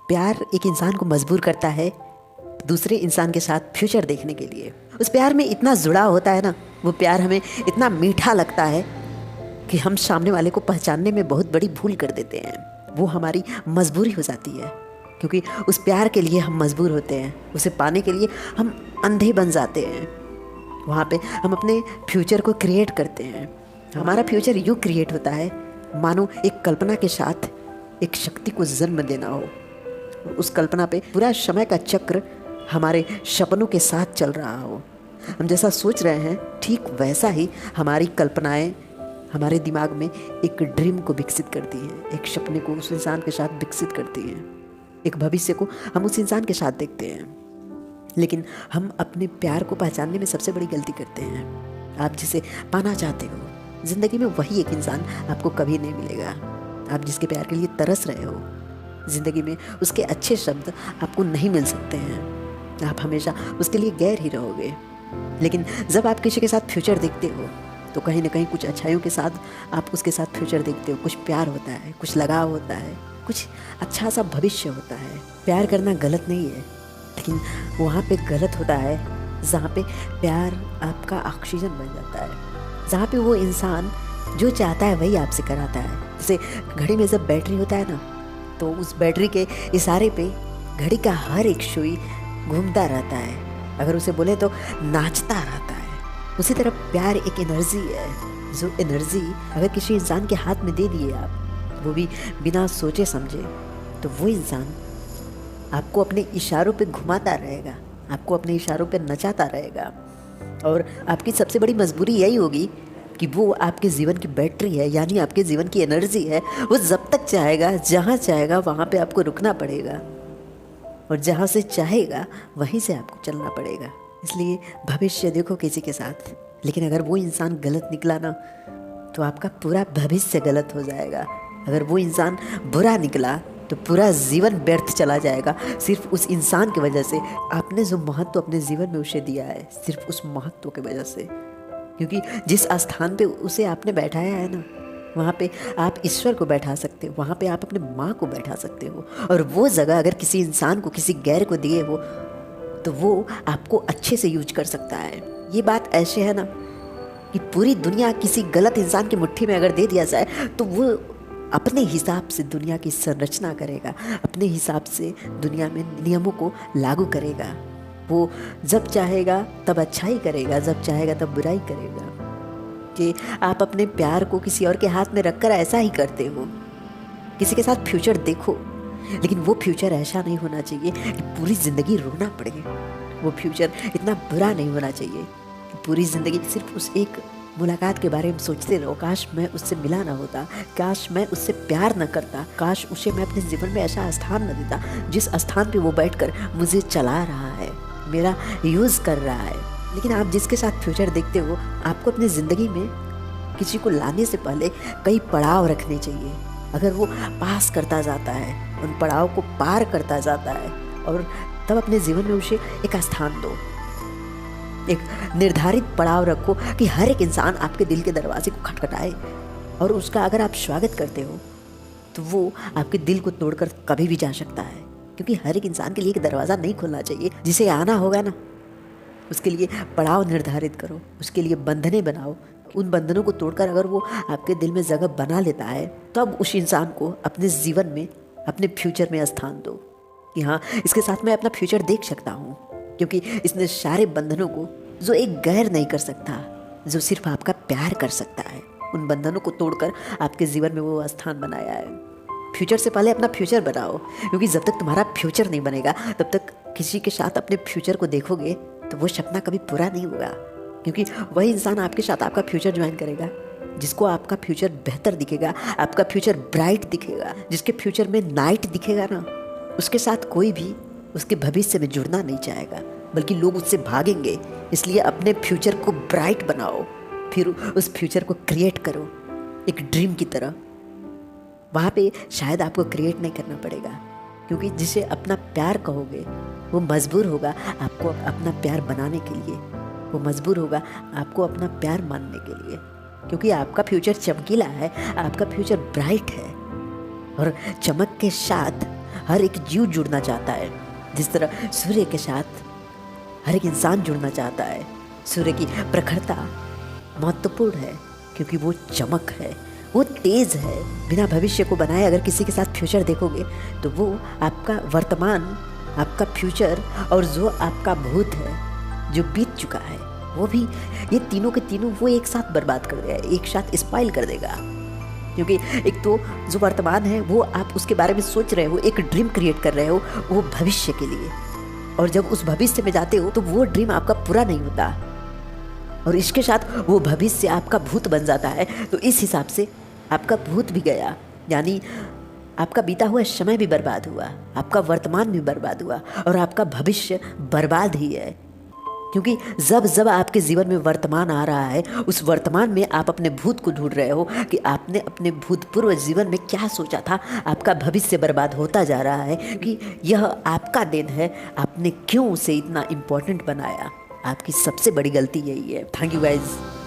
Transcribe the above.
प्यार एक इंसान को मजबूर करता है दूसरे इंसान के साथ फ्यूचर देखने के लिए। उस प्यार में इतना जुड़ाव होता है ना, वो प्यार हमें इतना मीठा लगता है कि हम सामने वाले को पहचानने में बहुत बड़ी भूल कर देते हैं। वो हमारी मजबूरी हो जाती है, क्योंकि उस प्यार के लिए हम मजबूर होते हैं। उसे पाने के लिए हम अंधे बन जाते हैं। वहाँ पे हम अपने फ्यूचर को क्रिएट करते हैं। हमारा फ्यूचर यूँ क्रिएट होता है मानो एक कल्पना के साथ एक शक्ति को जन्म देना हो। उस कल्पना पे पूरा समय का चक्र हमारे सपनों के साथ चल रहा हो। हम जैसा सोच रहे हैं ठीक वैसा ही हमारी कल्पनाएं हमारे दिमाग में एक ड्रीम को विकसित करती हैं, एक सपने को उस इंसान के साथ विकसित करती हैं, एक भविष्य को हम उस इंसान के साथ देखते हैं। लेकिन हम अपने प्यार को पहचानने में सबसे बड़ी गलती करते हैं। आप जिसे पाना चाहते हो ज़िंदगी में वही एक इंसान आपको कभी नहीं मिलेगा। आप जिसके प्यार के लिए तरस रहे हो ज़िंदगी में उसके अच्छे शब्द आपको नहीं मिल सकते हैं। आप हमेशा उसके लिए गैर ही रहोगे। लेकिन जब आप किसी के साथ फ्यूचर देखते हो तो कहीं ना कहीं कुछ अच्छाइयों के साथ आप उसके साथ फ्यूचर देखते हो। कुछ प्यार होता है, कुछ लगाव होता है, कुछ अच्छा सा भविष्य होता है। प्यार करना गलत नहीं है, लेकिन वहाँ पे गलत होता है जहाँ पे प्यार आपका ऑक्सीजन बन जाता है, जहाँ पे वो इंसान जो चाहता है वही आपसे कराता है। जैसे घड़ी में जब बैटरी होता है ना, तो उस बैटरी के इशारे पे घड़ी का हर एक सुई घूमता रहता है, अगर उसे बोले तो नाचता रहता है। उसी तरह प्यार एक एनर्जी है, जो एनर्जी अगर किसी इंसान के हाथ में दे दिए आप, वो भी बिना सोचे समझे, तो वो इंसान आपको अपने इशारों पे घुमाता रहेगा, आपको अपने इशारों पे नचाता रहेगा। और आपकी सबसे बड़ी मजबूरी यही होगी कि वो आपके जीवन की बैटरी है, यानी आपके जीवन की एनर्जी है। वो जब तक चाहेगा, जहाँ चाहेगा वहाँ पे आपको रुकना पड़ेगा, और जहाँ से चाहेगा वहीं से आपको चलना पड़ेगा। इसलिए भविष्य देखो किसी के साथ, लेकिन अगर वो इंसान गलत निकला ना, तो आपका पूरा भविष्य गलत हो जाएगा। अगर वो इंसान बुरा निकला तो पूरा जीवन व्यर्थ चला जाएगा, सिर्फ उस इंसान की वजह से। आपने जो महत्व अपने जीवन में उसे दिया है, सिर्फ उस महत्व की वजह से, क्योंकि जिस स्थान पे उसे आपने बैठाया है ना, वहाँ पे आप ईश्वर को बैठा सकते हो, वहाँ पे आप अपने माँ को बैठा सकते हो। और वो जगह अगर किसी इंसान को, किसी गैर को दिए हो, तो वो आपको अच्छे से यूज कर सकता है। ये बात ऐसे है ना कि पूरी दुनिया किसी गलत इंसान की मुट्ठी में अगर दे दिया जाए, तो वो अपने हिसाब से दुनिया की संरचना करेगा, अपने हिसाब से दुनिया में नियमों को लागू करेगा। वो जब चाहेगा तब अच्छाई करेगा, जब चाहेगा तब बुराई करेगा। कि आप अपने प्यार को किसी और के हाथ में रखकर ऐसा ही करते हो। किसी के साथ फ्यूचर देखो, लेकिन वो फ्यूचर ऐसा नहीं होना चाहिए कि पूरी ज़िंदगी रोना पड़े। वो फ्यूचर इतना बुरा नहीं होना चाहिए कि पूरी ज़िंदगी सिर्फ उस एक मुलाकात के बारे में सोचते रहो। काश मैं उससे मिला ना होता, काश मैं उससे प्यार न करता, काश उसे मैं अपने जीवन में ऐसा स्थान न देता जिस स्थान पे वो बैठकर मुझे चला रहा है, मेरा यूज़ कर रहा है। लेकिन आप जिसके साथ फ्यूचर देखते हो, आपको अपनी ज़िंदगी में किसी को लाने से पहले कई पड़ाव रखने चाहिए। अगर वो पास करता जाता है, उन पड़ाव को पार करता जाता है, और तब अपने जीवन में उसे एक स्थान दो। एक निर्धारित पड़ाव रखो कि हर एक इंसान आपके दिल के दरवाजे को खटखटाए, और उसका अगर आप स्वागत करते हो तो वो आपके दिल को तोड़कर कभी भी जा सकता है। क्योंकि हर एक इंसान के लिए एक दरवाज़ा नहीं खोलना चाहिए। जिसे आना होगा ना, उसके लिए पड़ाव निर्धारित करो, उसके लिए बंधनें बनाओ। उन बंधनों को तोड़कर अगर वो आपके दिल में जगह बना लेता है, तब उस इंसान को अपने जीवन में, अपने फ्यूचर में स्थान दो कि हाँ, इसके साथ मैं अपना फ्यूचर देख सकता हूँ, क्योंकि इसने सारे बंधनों को, जो एक गैर नहीं कर सकता, जो सिर्फ आपका प्यार कर सकता है, उन बंधनों को तोड़कर आपके जीवन में वो स्थान बनाया है। फ्यूचर से पहले अपना फ्यूचर बनाओ, क्योंकि जब तक तुम्हारा फ्यूचर नहीं बनेगा, तब तक किसी के साथ अपने फ्यूचर को देखोगे तो वो सपना कभी पूरा नहीं होगा। क्योंकि वही इंसान आपके साथ आपका फ्यूचर ज्वाइन करेगा जिसको आपका फ्यूचर बेहतर दिखेगा, आपका फ्यूचर ब्राइट दिखेगा, जिसके फ्यूचर में नाइट दिखेगा ना, उसके साथ कोई भी उसके भविष्य में जुड़ना नहीं चाहेगा, बल्कि लोग उससे भागेंगे। इसलिए अपने फ्यूचर को ब्राइट बनाओ, फिर उस फ्यूचर को क्रिएट करो एक ड्रीम की तरह। वहाँ पे शायद आपको क्रिएट नहीं करना पड़ेगा, क्योंकि जिसे अपना प्यार कहोगे वो मजबूर होगा आपको अपना प्यार बनाने के लिए, वो मजबूर होगा आपको अपना प्यार मानने के लिए, क्योंकि आपका फ्यूचर चमकीला है, आपका फ्यूचर ब्राइट है। और चमक के साथ हर एक जीव जुड़ना चाहता है, जिस तरह सूर्य के साथ हर एक इंसान जुड़ना चाहता है। सूर्य की प्रखरता महत्वपूर्ण है क्योंकि वो चमक है, वो तेज है। बिना भविष्य को बनाए अगर किसी के साथ फ्यूचर देखोगे तो वो आपका वर्तमान, आपका फ्यूचर और जो आपका भूत है जो बीत चुका है, वो भी, ये तीनों के तीनों वो एक साथ बर्बाद कर देगा, एक साथ स्पॉइल कर देगा। क्योंकि एक तो जो वर्तमान है वो आप उसके बारे में सोच रहे हो, एक ड्रीम क्रिएट कर रहे हो वो भविष्य के लिए, और जब उस भविष्य में जाते हो तो वो ड्रीम आपका पूरा नहीं होता और इसके साथ वो भविष्य आपका भूत बन जाता है। तो इस हिसाब से आपका भूत भी गया, यानी आपका बीता हुआ समय भी बर्बाद हुआ, आपका वर्तमान भी बर्बाद हुआ और आपका भविष्य बर्बाद ही है। क्योंकि जब जब आपके जीवन में वर्तमान आ रहा है, उस वर्तमान में आप अपने भूत को ढूंढ रहे हो कि आपने अपने भूतपूर्व जीवन में क्या सोचा था। आपका भविष्य बर्बाद होता जा रहा है कि यह आपका दिन है, आपने क्यों उसे इतना इम्पोर्टेंट बनाया। आपकी सबसे बड़ी गलती यही है। Thank you guys.